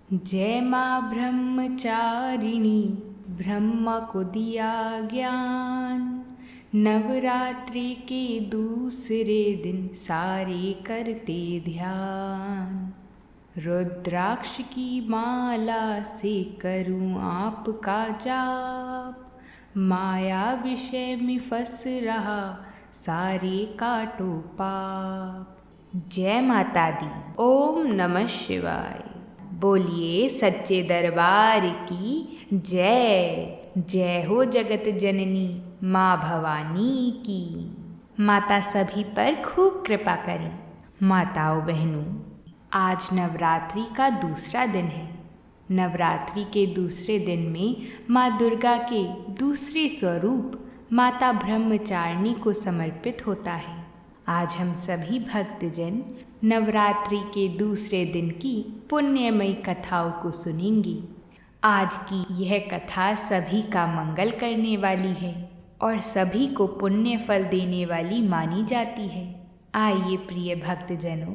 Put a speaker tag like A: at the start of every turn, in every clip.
A: जय माँ ब्रह्मचारिणी, ब्रह्मा को दिया ज्ञान। नवरात्रि के दूसरे दिन सारे करते ध्यान। रुद्राक्ष की माला से करूं आपका जाप। माया विषय में फंस रहा सारे काटो पाप। जय माता दी। ओम नमः शिवाय। बोलिए सच्चे दरबार की जय। जय हो जगत जननी माँ भवानी की। माता सभी पर खूब कृपा करें। माताओं बहनों, आज नवरात्रि का दूसरा दिन है। नवरात्रि के दूसरे दिन में माँ दुर्गा के दूसरे स्वरूप माता ब्रह्मचारिणी को समर्पित होता है। आज हम सभी भक्तजन नवरात्रि के दूसरे दिन की पुण्यमयी कथाओं को सुनेंगे। आज की यह कथा सभी का मंगल करने वाली है और सभी को पुण्य फल देने वाली मानी जाती है। आइए प्रिय भक्तजनों,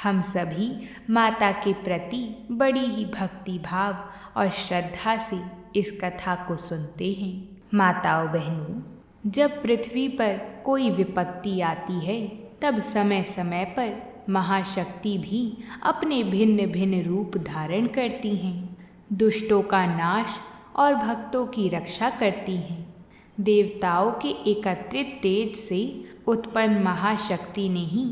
A: हम सभी माता के प्रति बड़ी ही भक्ति भाव और श्रद्धा से इस कथा को सुनते हैं। माताओं बहनों, जब पृथ्वी पर कोई विपत्ति आती है तब समय समय पर महाशक्ति भी अपने भिन्न भिन्न रूप धारण करती हैं। दुष्टों का नाश और भक्तों की रक्षा करती हैं। देवताओं के एकत्रित तेज से उत्पन्न महाशक्ति ने ही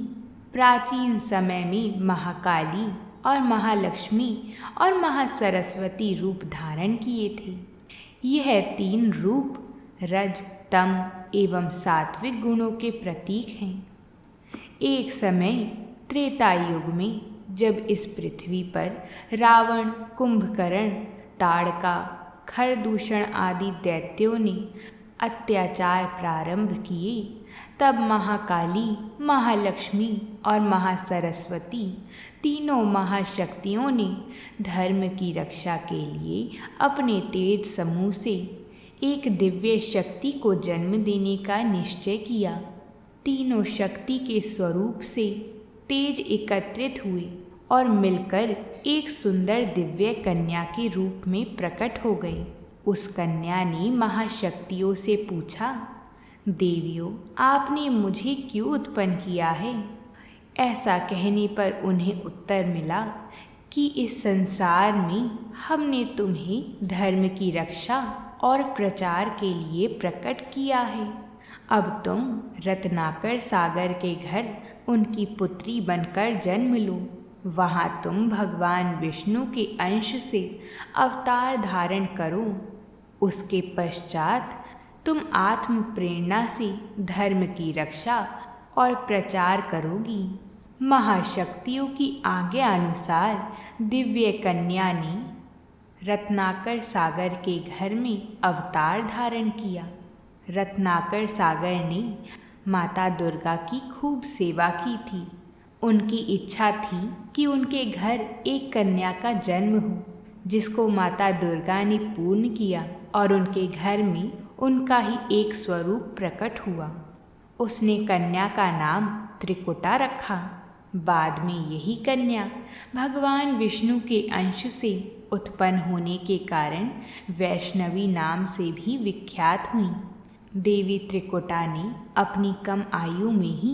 A: प्राचीन समय में महाकाली और महालक्ष्मी और महासरस्वती रूप धारण किए थे। यह तीन रूप रज, तम एवं सात्विक गुणों के प्रतीक हैं। एक समय त्रेता युग में जब इस पृथ्वी पर रावण, कुंभकर्ण, ताड़का, खरदूषण आदि दैत्यों ने अत्याचार प्रारंभ किए, तब महाकाली, महालक्ष्मी और महासरस्वती तीनों महाशक्तियों ने धर्म की रक्षा के लिए अपने तेज समूह से एक दिव्य शक्ति को जन्म देने का निश्चय किया। तीनों शक्ति के स्वरूप से तेज एकत्रित हुए और मिलकर एक सुंदर दिव्य कन्या के रूप में प्रकट हो गई। उस कन्या ने महाशक्तियों से पूछा, देवियों, आपने मुझे क्यों उत्पन्न किया है? ऐसा कहने पर उन्हें उत्तर मिला कि इस संसार में हमने तुम्हें धर्म की रक्षा और प्रचार के लिए प्रकट किया है। अब तुम रत्नाकर सागर के घर उनकी पुत्री बनकर जन्म लो। वहाँ तुम भगवान विष्णु के अंश से अवतार धारण करो। उसके पश्चात तुम आत्म प्रेरणा से धर्म की रक्षा और प्रचार करोगी। महाशक्तियों की आज्ञा अनुसार दिव्य कन्या ने रत्नाकर सागर के घर में अवतार धारण किया। रत्नाकर सागर ने माता दुर्गा की खूब सेवा की थी। उनकी इच्छा थी कि उनके घर एक कन्या का जन्म हो, जिसको माता दुर्गा ने पूर्ण किया और उनके घर में उनका ही एक स्वरूप प्रकट हुआ। उसने कन्या का नाम त्रिकुटा रखा। बाद में यही कन्या भगवान विष्णु के अंश से उत्पन्न होने के कारण वैष्णवी नाम से भी विख्यात हुई। देवी त्रिकुटा ने अपनी कम आयु में ही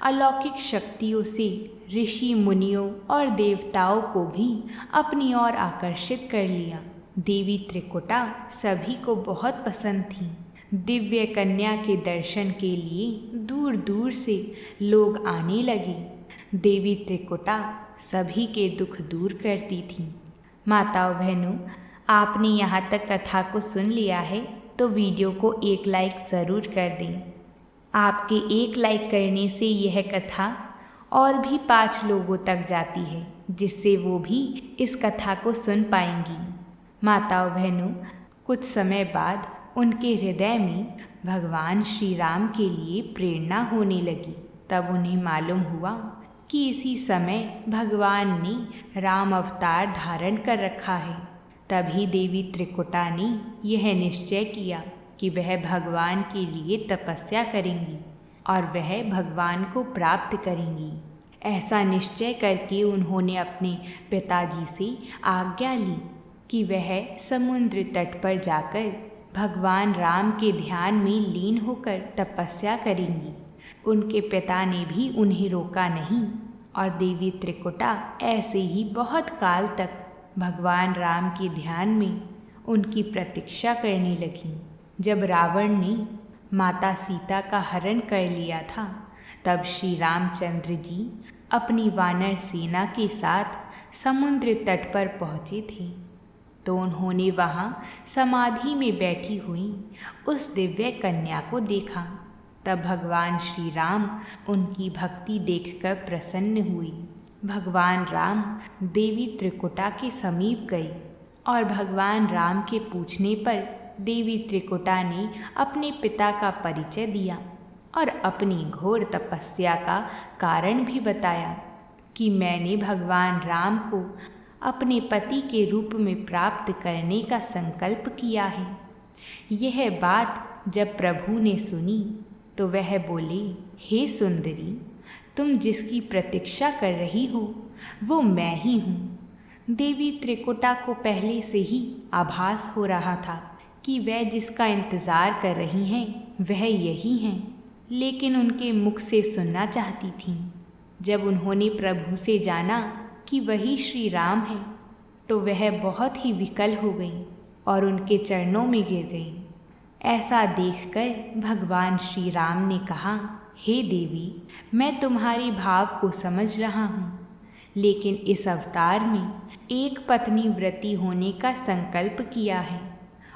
A: अलौकिक शक्तियों से ऋषि मुनियों और देवताओं को भी अपनी ओर आकर्षित कर लिया। देवी त्रिकुटा सभी को बहुत पसंद थी। दिव्य कन्या के दर्शन के लिए दूर दूर से लोग आने लगे। देवी त्रिकुटा सभी के दुख दूर करती थी। माताओं बहनों, आपने यहाँ तक कथा को सुन लिया है तो वीडियो को एक लाइक ज़रूर कर दें। आपके एक लाइक करने से यह कथा और भी 5 लोगों तक जाती है, जिससे वो भी इस कथा को सुन पाएंगी। माताओं बहनों, कुछ समय बाद उनके हृदय में भगवान श्री राम के लिए प्रेरणा होने लगी। तब उन्हें मालूम हुआ कि इसी समय भगवान ने राम अवतार धारण कर रखा है। तभी देवी त्रिकुटा ने यह निश्चय किया कि वह भगवान के लिए तपस्या करेंगी और वह भगवान को प्राप्त करेंगी। ऐसा निश्चय करके उन्होंने अपने पिताजी से आज्ञा ली कि वह समुद्र तट पर जाकर भगवान राम के ध्यान में लीन होकर तपस्या करेंगी। उनके पिता ने भी उन्हें रोका नहीं और देवी त्रिकुटा ऐसे ही बहुत काल तक भगवान राम के ध्यान में उनकी प्रतीक्षा करने लगी। जब रावण ने माता सीता का हरण कर लिया था, तब श्री रामचंद्र जी अपनी वानर सेना के साथ समुद्र तट पर पहुँचे थे, तो उन्होंने वहाँ समाधि में बैठी हुई उस दिव्य कन्या को देखा। तब भगवान श्री राम उनकी भक्ति देखकर प्रसन्न हुए। भगवान राम देवी त्रिकुटा के समीप गए और भगवान राम के पूछने पर देवी त्रिकुटा ने अपने पिता का परिचय दिया और अपनी घोर तपस्या का कारण भी बताया कि मैंने भगवान राम को अपने पति के रूप में प्राप्त करने का संकल्प किया है। यह बात जब प्रभु ने सुनी तो वह बोले, हे सुंदरी, तुम जिसकी प्रतीक्षा कर रही हो वो मैं ही हूँ। देवी त्रिकुटा को पहले से ही आभास हो रहा था कि वह जिसका इंतज़ार कर रही हैं वह यही हैं, लेकिन उनके मुख से सुनना चाहती थीं। जब उन्होंने प्रभु से जाना कि वही श्री राम हैं, तो वह बहुत ही विकल हो गई और उनके चरणों में गिर गई। ऐसा देखकर भगवान श्री राम ने कहा, हे देवी, मैं तुम्हारी भाव को समझ रहा हूँ, लेकिन इस अवतार में एक पत्नी व्रती होने का संकल्प किया है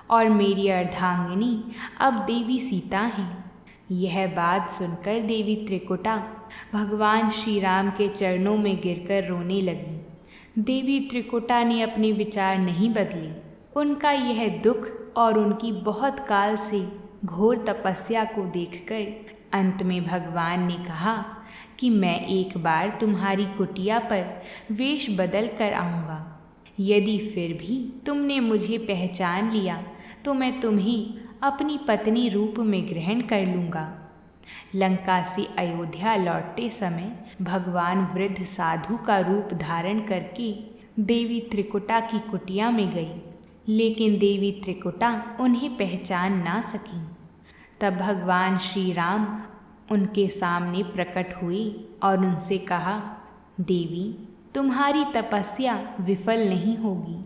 A: और मेरी अर्धांगिनी अब देवी सीता हैं। यह बात सुनकर देवी त्रिकुटा भगवान श्री राम के चरणों में गिरकर रोने लगी। देवी त्रिकुटा ने अपने विचार नहीं बदले। उनका यह दुख और उनकी बहुत काल से घोर तपस्या को देखकर अंत में भगवान ने कहा कि मैं एक बार तुम्हारी कुटिया पर वेश बदल कर आऊँगा। यदि फिर भी तुमने मुझे पहचान लिया तो मैं तुम्हें अपनी पत्नी रूप में ग्रहण कर लूँगा। लंका से अयोध्या लौटते समय भगवान वृद्ध साधु का रूप धारण करके देवी त्रिकुटा की कुटिया में गई, लेकिन देवी त्रिकुटा उन्हें पहचान ना सकी। तब भगवान श्री राम उनके सामने प्रकट हुए और उनसे कहा, देवी, तुम्हारी तपस्या विफल नहीं होगी।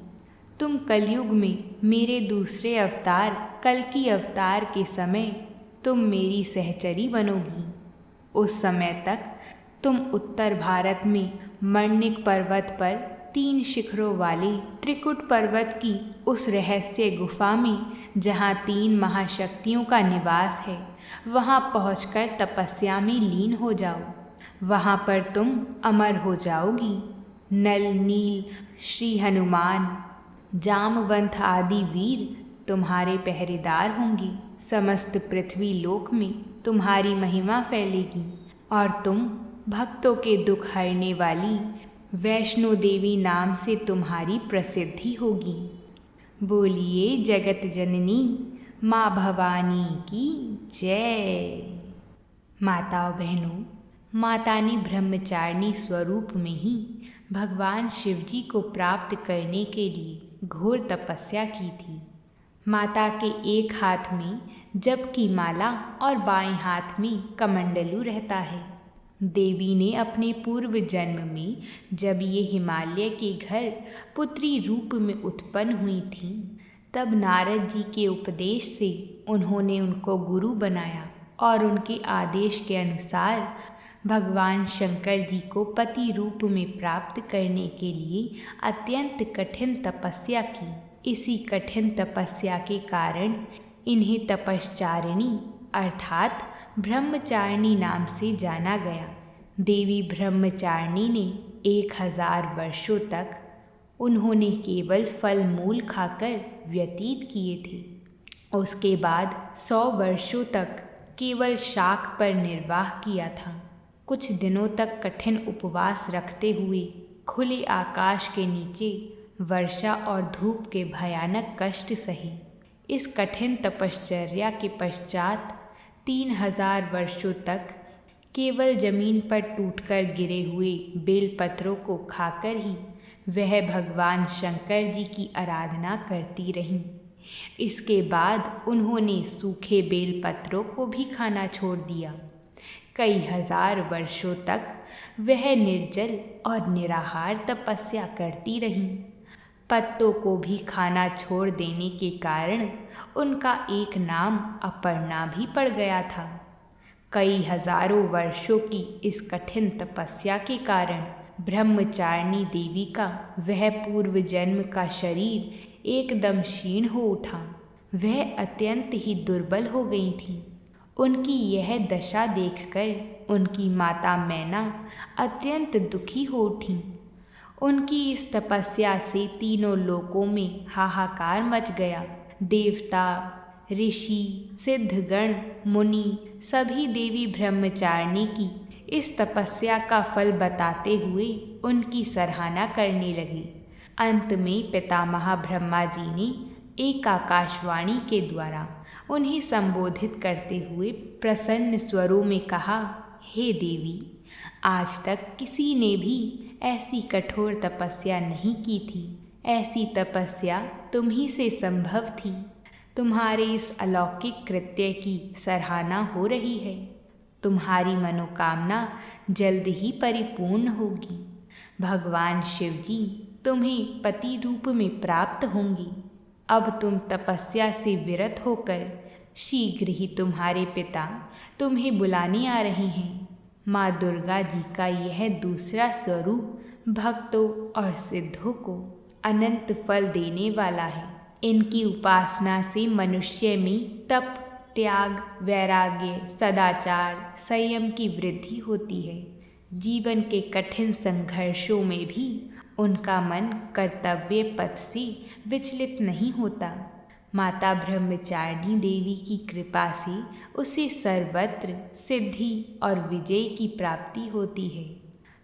A: तुम कलयुग में मेरे दूसरे अवतार कल्कि अवतार के समय तुम मेरी सहचरी बनोगी। उस समय तक तुम उत्तर भारत में मणिक पर्वत पर 3 शिखरों वाले त्रिकुट पर्वत की उस रहस्य गुफा में, जहाँ 3 महाशक्तियों का निवास है, वहाँ पहुंचकर तपस्या में लीन हो जाओ। वहाँ पर तुम अमर हो जाओगी। नल, नील, श्री हनुमान, जामवंत आदि वीर तुम्हारे पहरेदार होंगे। समस्त पृथ्वी लोक में तुम्हारी महिमा फैलेगी और तुम भक्तों के दुख हरने वाली वैष्णो देवी नाम से तुम्हारी प्रसिद्धि होगी। बोलिए जगत जननी माँ भवानी की जय। माताओं बहनों, माता ने ब्रह्मचारिणी स्वरूप में ही भगवान शिवजी को प्राप्त करने के लिए घोर तपस्या की थी। माता के एक हाथ में जप की माला और बाएं हाथ में कमंडलू रहता है। देवी ने अपने पूर्व जन्म में जब ये हिमालय के घर पुत्री रूप में उत्पन्न हुई थीं, तब नारद जी के उपदेश से उन्होंने उनको गुरु बनाया और उनके आदेश के अनुसार भगवान शंकर जी को पति रूप में प्राप्त करने के लिए अत्यंत कठिन तपस्या की। इसी कठिन तपस्या के कारण इन्हें तपश्चारिणी अर्थात ब्रह्मचारिणी नाम से जाना गया। देवी ब्रह्मचारिणी ने 1000 वर्षों तक उन्होंने केवल फल मूल खाकर व्यतीत किए थे। उसके बाद 100 वर्षों तक केवल शाक पर निर्वाह किया था। कुछ दिनों तक कठिन उपवास रखते हुए खुले आकाश के नीचे वर्षा और धूप के भयानक कष्ट सहे। इस कठिन तपश्चर्या के पश्चात 3000 वर्षों तक केवल जमीन पर टूटकर गिरे हुए बेलपत्रों को खाकर ही वह भगवान शंकर जी की आराधना करती रहीं। इसके बाद उन्होंने सूखे बेलपत्रों को भी खाना छोड़ दिया। कई हजार वर्षों तक वह निर्जल और निराहार तपस्या करती रहीं। पत्तों को भी खाना छोड़ देने के कारण उनका एक नाम अपर्णा भी पड़ गया था। कई हजारों वर्षों की इस कठिन तपस्या के कारण ब्रह्मचारिणी देवी का वह पूर्व जन्म का शरीर एकदम क्षीण हो उठा। वह अत्यंत ही दुर्बल हो गई थी। उनकी यह दशा देखकर उनकी माता मैना अत्यंत दुखी हो उठी। उनकी इस तपस्या से तीनों लोकों में हाहाकार मच गया। देवता, ऋषि, सिद्धगण, मुनि सभी देवी ब्रह्मचारिणी की इस तपस्या का फल बताते हुए उनकी सराहना करने लगे। अंत में पितामह ब्रह्मा जी ने एक आकाशवाणी के द्वारा उन्हें संबोधित करते हुए प्रसन्न स्वरों में कहा, हे देवी, आज तक किसी ने भी ऐसी कठोर तपस्या नहीं की थी। ऐसी तपस्या तुम ही से संभव थी। तुम्हारे इस अलौकिक कृत्य की सराहना हो रही है। तुम्हारी मनोकामना जल्द ही परिपूर्ण होगी। भगवान शिव जी तुम्हें पति रूप में प्राप्त होंगी। अब तुम तपस्या से विरत होकर शीघ्र ही तुम्हारे पिता तुम्हें बुलाने आ रहे हैं। माँ दुर्गा जी का यह दूसरा स्वरूप भक्तों और सिद्धों को अनंत फल देने वाला है। इनकी उपासना से मनुष्य में तप, त्याग, वैराग्य, सदाचार, संयम की वृद्धि होती है। जीवन के कठिन संघर्षों में भी उनका मन कर्तव्य पथ से विचलित नहीं होता। माता ब्रह्मचारिणी देवी की कृपा से उसे सर्वत्र सिद्धि और विजय की प्राप्ति होती है।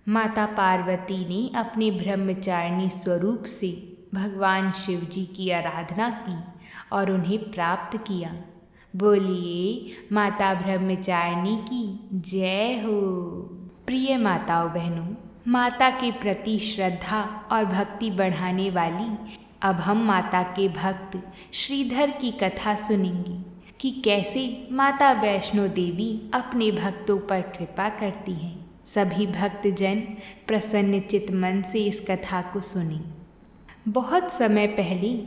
A: माता पार्वती ने अपने ब्रह्मचारिणी स्वरूप से भगवान शिव जी की आराधना की और उन्हें प्राप्त किया। बोलिए माता ब्रह्मचारिणी की जय हो। प्रिय माताओं बहनों, माता के प्रति श्रद्धा और भक्ति बढ़ाने वाली अब हम माता के भक्त श्रीधर की कथा सुनेंगे कि कैसे माता वैष्णो देवी अपने भक्तों पर कृपा करती हैं। सभी भक्तजन प्रसन्नचित मन से इस कथा को सुनें। बहुत समय पहले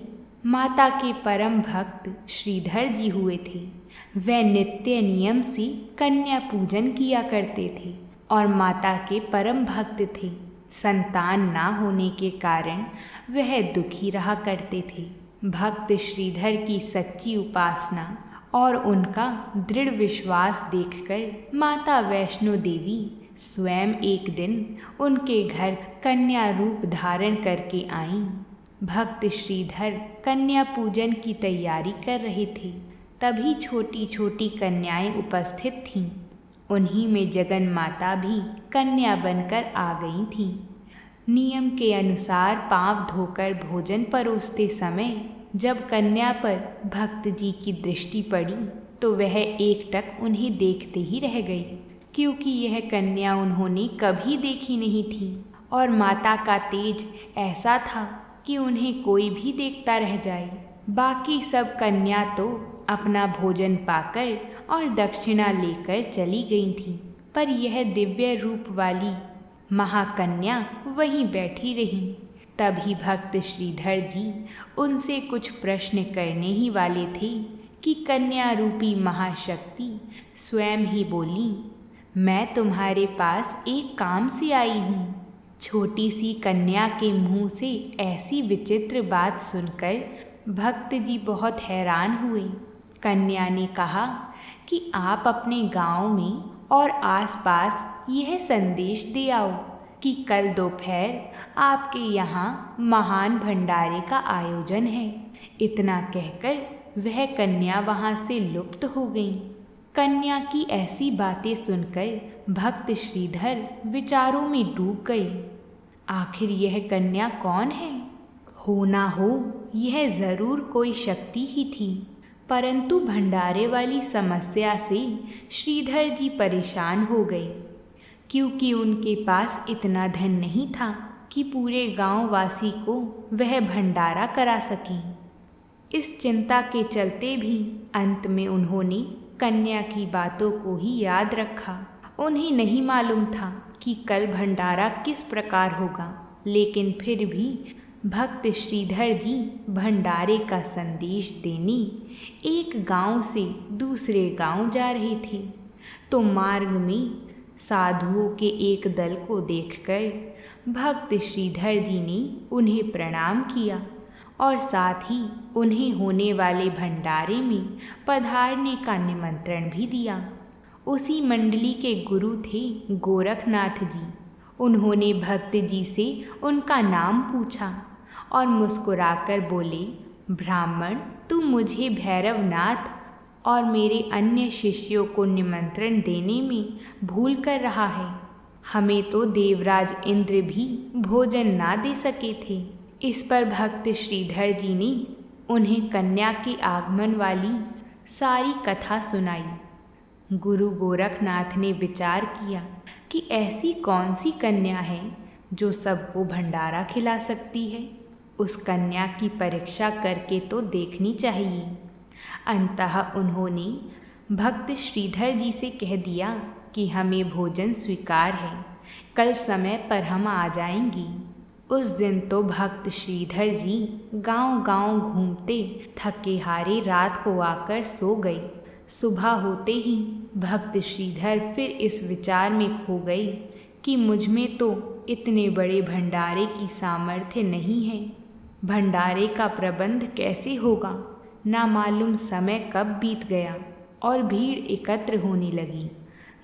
A: माता के परम भक्त श्रीधर जी हुए थे। वे नित्य नियम से कन्या पूजन किया करते थे और माता के परम भक्त थे। संतान ना होने के कारण वह दुखी रहा करते थे। भक्त श्रीधर की सच्ची उपासना और उनका दृढ़ विश्वास देखकर माता वैष्णो देवी स्वयं एक दिन उनके घर कन्या रूप धारण करके आईं। भक्त श्रीधर कन्या पूजन की तैयारी कर रहे थे। तभी छोटी छोटी कन्याएं उपस्थित थीं। उन्हीं में जगन माता भी कन्या बनकर आ गई थीं। नियम के अनुसार पांव धोकर भोजन परोसते समय जब कन्या पर भक्त जी की दृष्टि पड़ी तो वह एकटक उन्हें देखते ही रह गई, क्योंकि यह कन्या उन्होंने कभी देखी नहीं थी और माता का तेज ऐसा था कि उन्हें कोई भी देखता रह जाए। बाकी सब कन्या तो अपना भोजन पाकर और दक्षिणा लेकर चली गई थीं, पर यह दिव्य रूप वाली महाकन्या वहीं बैठी रही। तभी भक्त श्रीधर जी उनसे कुछ प्रश्न करने ही वाले थे कि कन्या रूपी महाशक्ति स्वयं ही बोली, मैं तुम्हारे पास एक काम से आई हूँ। छोटी सी कन्या के मुंह से ऐसी विचित्र बात सुनकर भक्त जी बहुत हैरान हुए। कन्या ने कहा कि आप अपने गांव में और आसपास यह संदेश दे आओ कि कल दोपहर आपके यहाँ महान भंडारे का आयोजन है। इतना कहकर वह कन्या वहाँ से लुप्त हो गई। कन्या की ऐसी बातें सुनकर भक्त श्रीधर विचारों में डूब गए। आखिर यह कन्या कौन है? हो ना हो यह जरूर कोई शक्ति ही थी। परंतु भंडारे वाली समस्या से श्रीधर जी परेशान हो गए, क्योंकि उनके पास इतना धन नहीं था कि पूरे गांव वासी को वह भंडारा करा सकें। इस चिंता के चलते भी अंत में उन्होंने कन्या की बातों को ही याद रखा। उन्हें नहीं मालूम था कि कल भंडारा किस प्रकार होगा, लेकिन फिर भी भक्त श्रीधर जी भंडारे का संदेश देने एक गांव से दूसरे गांव जा रहे थे, तो मार्ग में साधुओं के एक दल को देखकर भक्त श्रीधर जी ने उन्हें प्रणाम किया और साथ ही उन्हें होने वाले भंडारे में पधारने का निमंत्रण भी दिया। उसी मंडली के गुरु थे गोरखनाथ जी। उन्होंने भक्त जी से उनका नाम पूछा और मुस्कुराकर बोले, ब्राह्मण, तू मुझे भैरवनाथ और मेरे अन्य शिष्यों को निमंत्रण देने में भूल कर रहा है। हमें तो देवराज इंद्र भी भोजन ना दे सके थे। इस पर भक्त श्रीधर जी ने उन्हें कन्या के आगमन वाली सारी कथा सुनाई। गुरु गोरखनाथ ने विचार किया कि ऐसी कौन सी कन्या है जो सबको भंडारा खिला सकती है। उस कन्या की परीक्षा करके तो देखनी चाहिए। अंततः उन्होंने भक्त श्रीधर जी से कह दिया कि हमें भोजन स्वीकार है, कल समय पर हम आ जाएंगे। उस दिन तो भक्त श्रीधर जी गांव-गांव घूमते थके हारे रात को आकर सो गए। सुबह होते ही भक्त श्रीधर फिर इस विचार में खो गए कि मुझ में तो इतने बड़े भंडारे की सामर्थ्य नहीं है। भंडारे का प्रबंध कैसे होगा। ना मालूम समय कब बीत गया और भीड़ एकत्र होने लगी।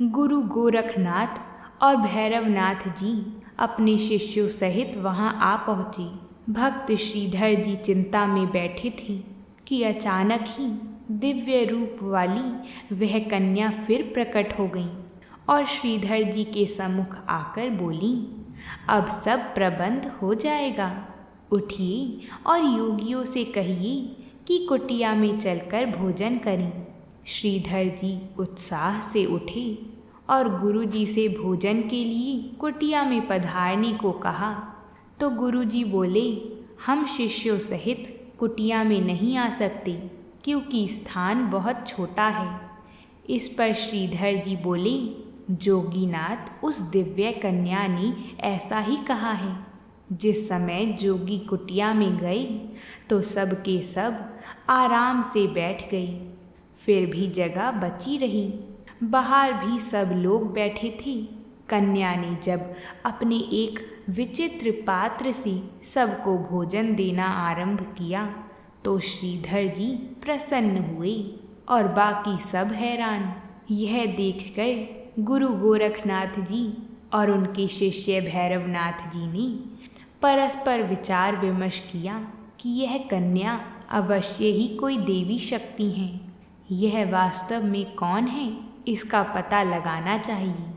A: गुरु गोरखनाथ और भैरवनाथ जी अपने शिष्यों सहित वहां आ पहुँचे। भक्त श्रीधर जी चिंता में बैठे थे कि अचानक ही दिव्य रूप वाली वह कन्या फिर प्रकट हो गई और श्रीधर जी के सम्मुख आकर बोली, अब सब प्रबंध हो जाएगा। उठिए और योगियों से कहिए कि कुटिया में चलकर भोजन करें। श्रीधर जी उत्साह से उठे और गुरु जी से भोजन के लिए कुटिया में पधारने को कहा, तो गुरु जी बोले, हम शिष्यों सहित कुटिया में नहीं आ सकते क्योंकि स्थान बहुत छोटा है। इस पर श्रीधर जी बोले, जोगीनाथ, उस दिव्य कन्या ने ऐसा ही कहा है। जिस समय जोगी कुटिया में गए तो सब के सब आराम से बैठ गए, फिर भी जगह बची रही। बाहर भी सब लोग बैठे थे। कन्या ने जब अपने एक विचित्र पात्र से सबको भोजन देना आरंभ किया तो श्रीधर जी प्रसन्न हुए और बाकी सब हैरान। यह देखकर गुरु गोरखनाथ जी और उनके शिष्य भैरवनाथ जी ने परस्पर विचार विमर्श किया कि यह कन्या अवश्य ही कोई देवी शक्ति है। यह वास्तव में कौन है, इसका पता लगाना चाहिए।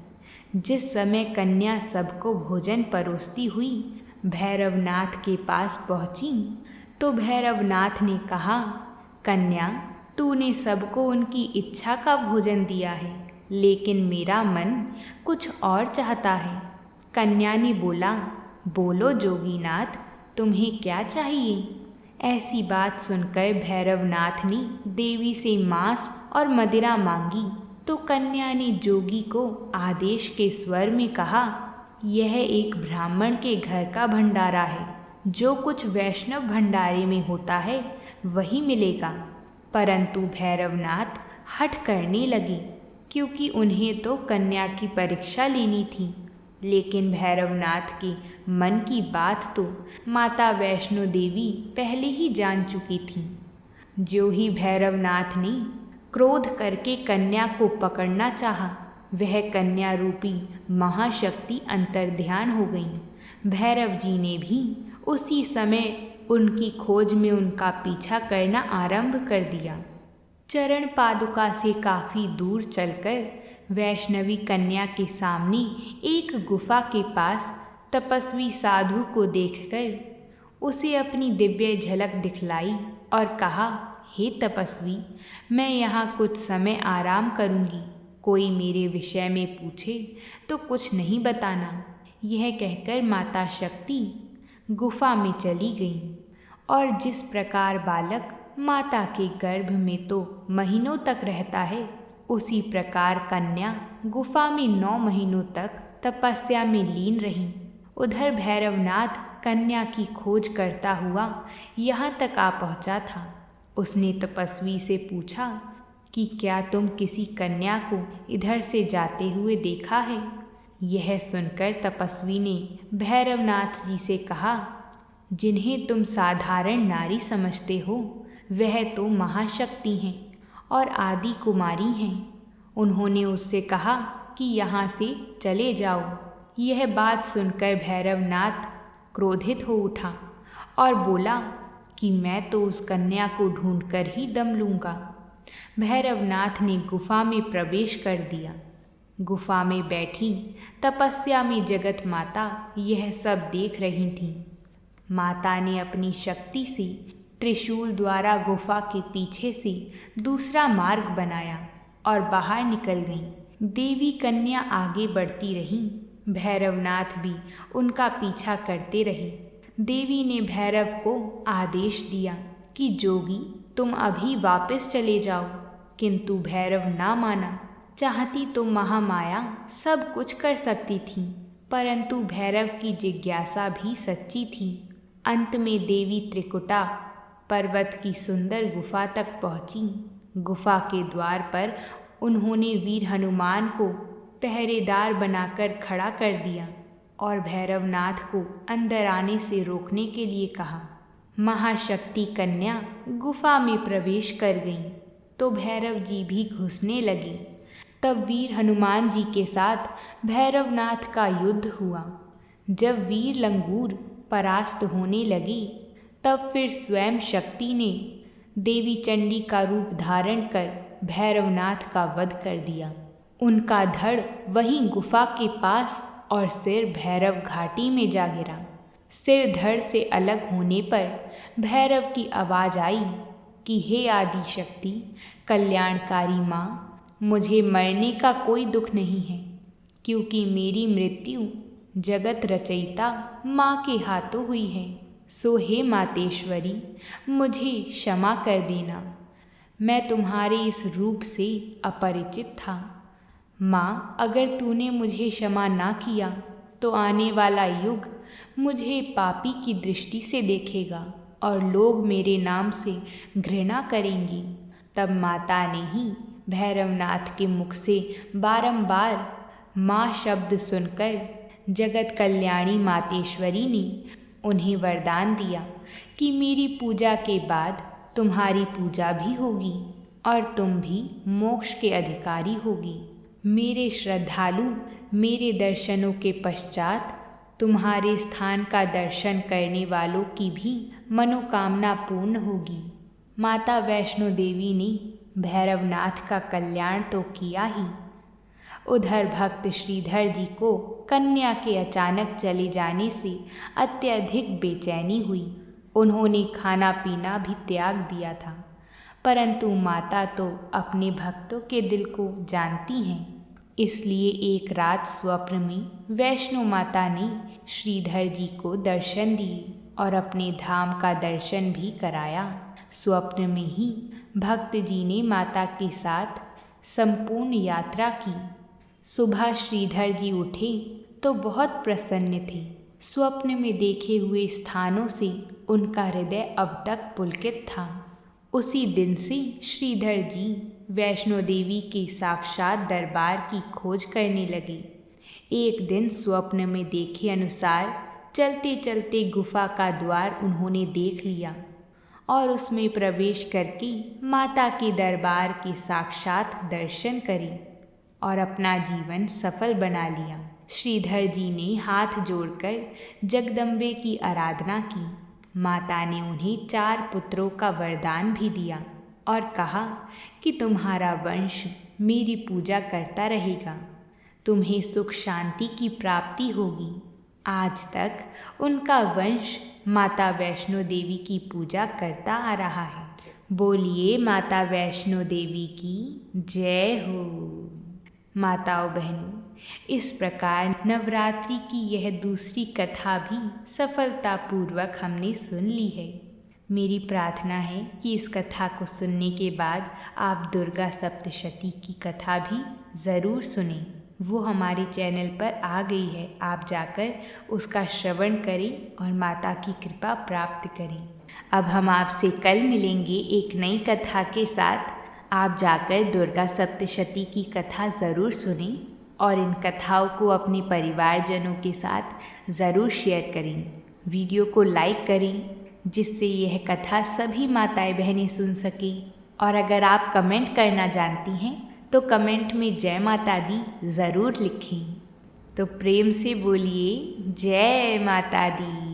A: जिस समय कन्या सबको भोजन परोसती हुई भैरवनाथ के पास पहुंची तो भैरवनाथ ने कहा, कन्या, तूने सबको उनकी इच्छा का भोजन दिया है, लेकिन मेरा मन कुछ और चाहता है। कन्या ने बोला, बोलो जोगीनाथ, तुम्हें क्या चाहिए। ऐसी बात सुनकर भैरवनाथ ने देवी से मांस और मदिरा मांगी तो कन्या ने जोगी को आदेश के स्वर में कहा, यह एक ब्राह्मण के घर का भंडारा है। जो कुछ वैष्णव भंडारे में होता है वही मिलेगा। परंतु भैरवनाथ हठ करने लगे क्योंकि उन्हें तो कन्या की परीक्षा लेनी थी। लेकिन भैरवनाथ के मन की बात तो माता वैष्णो देवी पहले ही जान चुकी थी। जो ही भैरवनाथ ने क्रोध करके कन्या को पकड़ना चाहा, वह कन्या रूपी महाशक्ति अंतर्ध्यान हो गई। भैरव जी ने भी उसी समय उनकी खोज में उनका पीछा करना आरंभ कर दिया। चरण पादुका से काफ़ी दूर चलकर वैष्णवी कन्या के सामने एक गुफा के पास तपस्वी साधु को देखकर उसे अपनी दिव्य झलक दिखलाई और कहा, हे तपस्वी, मैं यहाँ कुछ समय आराम करूँगी। कोई मेरे विषय में पूछे तो कुछ नहीं बताना। यह कहकर माता शक्ति गुफा में चली गईं। और जिस प्रकार बालक माता के गर्भ में तो महीनों तक रहता है, उसी प्रकार कन्या गुफा में 9 महीनों तक तपस्या में लीन रही। उधर भैरवनाथ कन्या की खोज करता हुआ यहाँ तक आ पहुँचा था। उसने तपस्वी से पूछा कि क्या तुम किसी कन्या को इधर से जाते हुए देखा है? यह सुनकर तपस्वी ने भैरवनाथ जी से कहा, जिन्हें तुम साधारण नारी समझते हो, वह तो महाशक्ति हैं और आदि कुमारी हैं। उन्होंने उससे कहा कि यहाँ से चले जाओ। यह बात सुनकर भैरवनाथ क्रोधित हो उठा और बोला कि मैं तो उस कन्या को ढूंढकर ही दम लूँगा। भैरवनाथ ने गुफा में प्रवेश कर दिया। गुफा में बैठी तपस्या में जगत माता यह सब देख रही थीं। माता ने अपनी शक्ति से त्रिशूल द्वारा गुफा के पीछे से दूसरा मार्ग बनाया और बाहर निकल गईं। देवी कन्या आगे बढ़ती रहीं। भैरवनाथ भी उनका पीछा करते रहे। देवी ने भैरव को आदेश दिया कि जोगी, तुम अभी वापस चले जाओ, किंतु भैरव ना माना। चाहती तो महामाया सब कुछ कर सकती थी, परंतु भैरव की जिज्ञासा भी सच्ची थी। अंत में देवी त्रिकुटा पर्वत की सुंदर गुफा तक पहुंची। गुफा के द्वार पर उन्होंने वीर हनुमान को पहरेदार बनाकर खड़ा कर दिया और भैरवनाथ को अंदर आने से रोकने के लिए कहा। महाशक्ति कन्या गुफा में प्रवेश कर गईं तो भैरव जी भी घुसने लगे। तब वीर हनुमान जी के साथ भैरवनाथ का युद्ध हुआ। जब वीर लंगूर परास्त होने लगी, तब फिर स्वयं शक्ति ने देवी चंडी का रूप धारण कर भैरवनाथ का वध कर दिया। उनका धड़ वहीं गुफा के पास और सिर भैरव घाटी में जा गिरा। सिर धड़ से अलग होने पर भैरव की आवाज़ आई कि हे आदि शक्ति, कल्याणकारी माँ, मुझे मरने का कोई दुख नहीं है, क्योंकि मेरी मृत्यु जगत रचयिता माँ के हाथों हुई है। सो हे मातेश्वरी, मुझे क्षमा कर देना। मैं तुम्हारे इस रूप से अपरिचित था। माँ, अगर तूने मुझे क्षमा ना किया तो आने वाला युग मुझे पापी की दृष्टि से देखेगा और लोग मेरे नाम से घृणा करेंगी। तब माता ने ही भैरवनाथ के मुख से बारंबार माँ शब्द सुनकर जगत कल्याणी मातेश्वरी ने उन्हें वरदान दिया कि मेरी पूजा के बाद तुम्हारी पूजा भी होगी और तुम भी मोक्ष के अधिकारी होगी। मेरे श्रद्धालु मेरे दर्शनों के पश्चात तुम्हारे स्थान का दर्शन करने वालों की भी मनोकामना पूर्ण होगी। माता वैष्णो देवी ने भैरवनाथ का कल्याण तो किया ही, उधर भक्त श्रीधर जी को कन्या के अचानक चले जाने से अत्यधिक बेचैनी हुई। उन्होंने खाना पीना भी त्याग दिया था, परंतु माता तो अपने भक्तों के दिल को जानती हैं। इसलिए एक रात स्वप्न में वैष्णो माता ने श्रीधर जी को दर्शन दिए और अपने धाम का दर्शन भी कराया। स्वप्न में ही भक्त जी ने माता के साथ संपूर्ण यात्रा की। सुबह श्रीधर जी उठे तो बहुत प्रसन्न थे। स्वप्न में देखे हुए स्थानों से उनका हृदय अब तक पुलकित था। उसी दिन से श्रीधर जी वैष्णो देवी के साक्षात दरबार की खोज करने लगे। एक दिन स्वप्न में देखे अनुसार चलते चलते गुफा का द्वार उन्होंने देख लिया और उसमें प्रवेश करके माता के दरबार के साक्षात दर्शन करे और अपना जीवन सफल बना लिया। श्रीधर जी ने हाथ जोड़कर जगदम्बे की आराधना की। माता ने उन्हें 4 पुत्रों का वरदान भी दिया और कहा कि तुम्हारा वंश मेरी पूजा करता रहेगा, तुम्हें सुख शांति की प्राप्ति होगी। आज तक उनका वंश माता वैष्णो देवी की पूजा करता आ रहा है। बोलिए माता वैष्णो देवी की जय हो। माताओं बहनों, इस प्रकार नवरात्रि की यह दूसरी कथा भी सफलतापूर्वक हमने सुन ली है। मेरी प्रार्थना है कि इस कथा को सुनने के बाद आप दुर्गा सप्तशती की कथा भी ज़रूर सुनें। वो हमारे चैनल पर आ गई है, आप जाकर उसका श्रवण करें और माता की कृपा प्राप्त करें। अब हम आपसे कल मिलेंगे एक नई कथा के साथ। आप जाकर दुर्गा सप्तशती की कथा ज़रूर सुनें और इन कथाओं को अपने परिवारजनों के साथ ज़रूर शेयर करें। वीडियो को लाइक करें जिससे यह कथा सभी माताएं बहनें सुन सकें। और अगर आप कमेंट करना जानती हैं तो कमेंट में जय माता दी ज़रूर लिखें। तो प्रेम से बोलिए जय माता दी।